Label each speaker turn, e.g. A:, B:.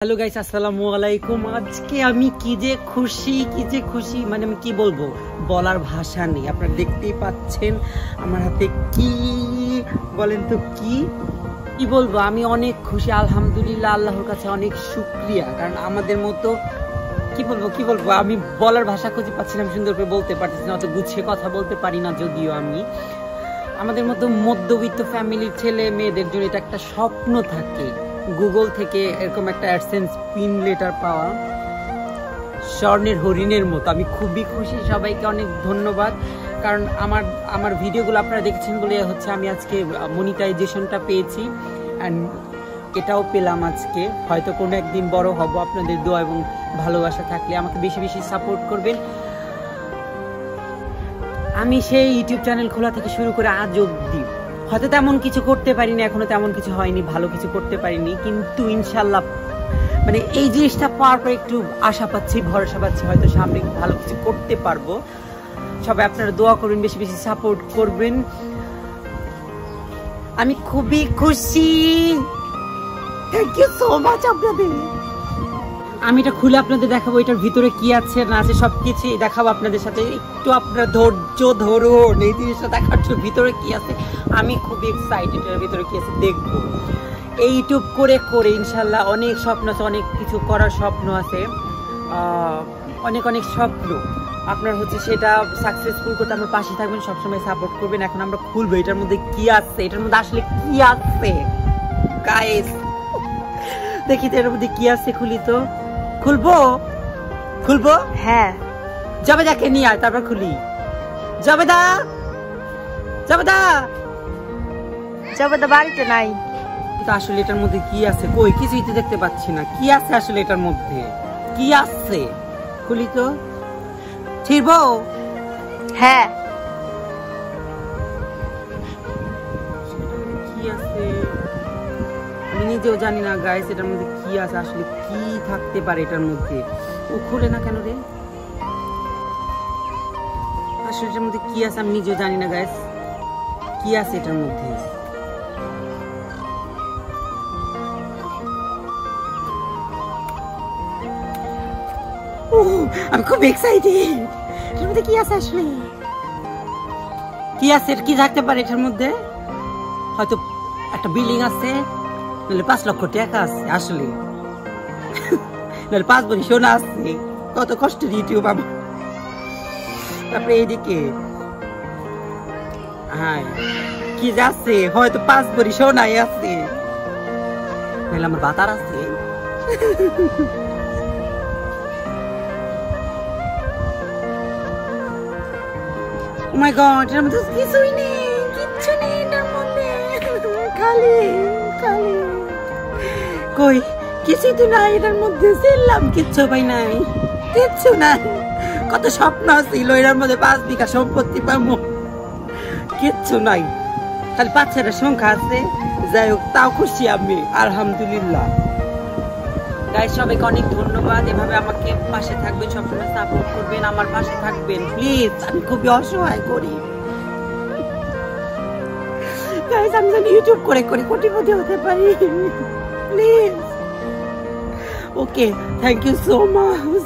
A: Hello guys, আসসালামু আলাইকুম। আজকে আমি কি যে খুশি মানে আমি কি বলবো, বলার ভাষা নেই। আপনারা দেখতেই পাচ্ছেন আমার হাতে কি, বলেন তো কি বলবো। আমি অনেক খুশি, আলহামদুলিল্লাহ, আল্লাহর কাছে অনেক শুকরিয়া। কারণ আমাদের মতো কি বলবো আমি বলার ভাষা খুঁজে পাচ্ছিলাম, সুন্দর করে বলতে পারতেছি না, অত গুছিয়ে কথা বলতে পারি না। যদিও আমি আমাদের মতো মধ্যবিত্ত ফ্যামিলির ছেলে মেয়েদের জন্য এটা একটা স্বপ্ন থাকে, গুগল থেকে এরকম একটা অ্যাডসেন্স পিন লেটার পাওয়া স্বর্ণের হরিণের মতো। আমি খুবই খুশি, সবাইকে অনেক ধন্যবাদ। কারণ আমার ভিডিওগুলো আপনারা দেখেছেন বলে হচ্ছে আমি আজকে মনিটাইজেশনটা পেয়েছি, অ্যান্ড এটাও পেলাম আজকে। হয়তো কোনো একদিন বড় হব। আপনাদের দোয়া এবং ভালোবাসা থাকলে আমাকে বেশি বেশি সাপোর্ট করবেন। আমি সেই ইউটিউব চ্যানেল খোলা থেকে শুরু করে আজ অবধি হয়তো তেমন কিছু করতে পারিনি, এখনো তেমন কিছু হয়নি, ভালো কিছু করতে পারিনি, কিন্তু ইনশাল্লাহ মানে এই জিনিসটা পাওয়ার পর একটু আশা পাচ্ছি, ভরসা পাচ্ছি, হয়তো সামনে ভালো কিছু করতে পারবো। সবাই আপনারা দোয়া করবেন, বেশি বেশি সাপোর্ট করবেন। আমি খুবই খুশি, থ্যাংক ইউ সো মাচ আপনাদের। আমি এটা খুলে আপনাদের দেখাবো, এটার ভিতরে কি আছে না আছে সবকিছু দেখাবো আপনাদের সাথে। একটু আপনারা ধৈর্য ধরুন এই জিনিসটা দেখার জন্য, ভিতরে কি আছে। আমি খুবই এক্সাইটেড এর ভিতরে কি আছে দেখবো। এই ইউটিউব করে করে ইনশাল্লাহ অনেক স্বপ্ন আছে, অনেক কিছু করার স্বপ্ন আছে, অনেক অনেক স্বপ্ন। আপনার হচ্ছে সেটা সাকসেসফুল করতে আমার পাশে থাকবেন, সবসময় সাপোর্ট করবেন। এখন আমরা খুলবো এটার মধ্যে কি আছে, এটার মধ্যে আসলে কি আছে গাইস, দেখি তো এটার মধ্যে কি আছে। খুলবো হ্যাঁ, জবেদাকে নিয়ে আয়, তারপর খুলি। জবেদা
B: বাড়িতে নাই।
A: তো আসলে এটার মধ্যে কি আছে, কই কিছুই তো দেখতে পাচ্ছি না। কি আছে আসলে এটার মধ্যে, কি আছে? খুলি তো, ছিড়বো?
B: হ্যাঁ,
A: কি আছে আমি নিজেও জানি না গাইস, এটার মধ্যে কি আছে, আসলে কি থাকতে পারে এটার মধ্যে। ও খুলে না কেন রে? আসলে এটার মধ্যে কি আছে আমি নিজেও জানি না গাইস, কি আছে এটার মধ্যে। আমি খুব এক্সাইটেড। এটার মধ্যে কি আছে আসলে, কি আছে, কি থাকতে পারে এটার মধ্যে? হয়তো একটা বিল্ডিং আছে, নাহলে 5 লক্ষ টাকা আছে, আসলে নাহলে 5 বড়ি সোনা আছে। কত কষ্টের ইউটিউব আমার। তারপরে এইদিকে হ্যাঁ কি যাচ্ছে, হয়তো 5 বড়ি সোনাই আছে, নাহলে আমার বাতার আছে। ও মাই গড, এটার মধ্যে কিছুই নেই, কিচ্ছু নেই এটার মধ্যে, খালি কই কিছুই তো নাই এটার মধ্যে। ছিলাম কিচ্ছু পাই নাই, কিচ্ছু নাই। কত স্বপ্ন ছিল এটার মধ্যে, 5 বিঘা সম্পত্তি পাবো, কিচ্ছু নাই, খালি 5-6টা সংখ্যা আছে। যাই হোক, তাও খুশি আমি, আলহামদুলিল্লাহ। গাইস, সবাইকে অনেক ধন্যবাদ। এভাবে আমাকে পাশে থাকবেন, সবসময় সাপোর্ট করবেন, আমার পাশে থাকবেন প্লিজ। আমি খুবই অসহায় করি গাইস, আমি যেন ইউটিউব করে কোটিপতি হতে পারি please. Okay, thank you so much.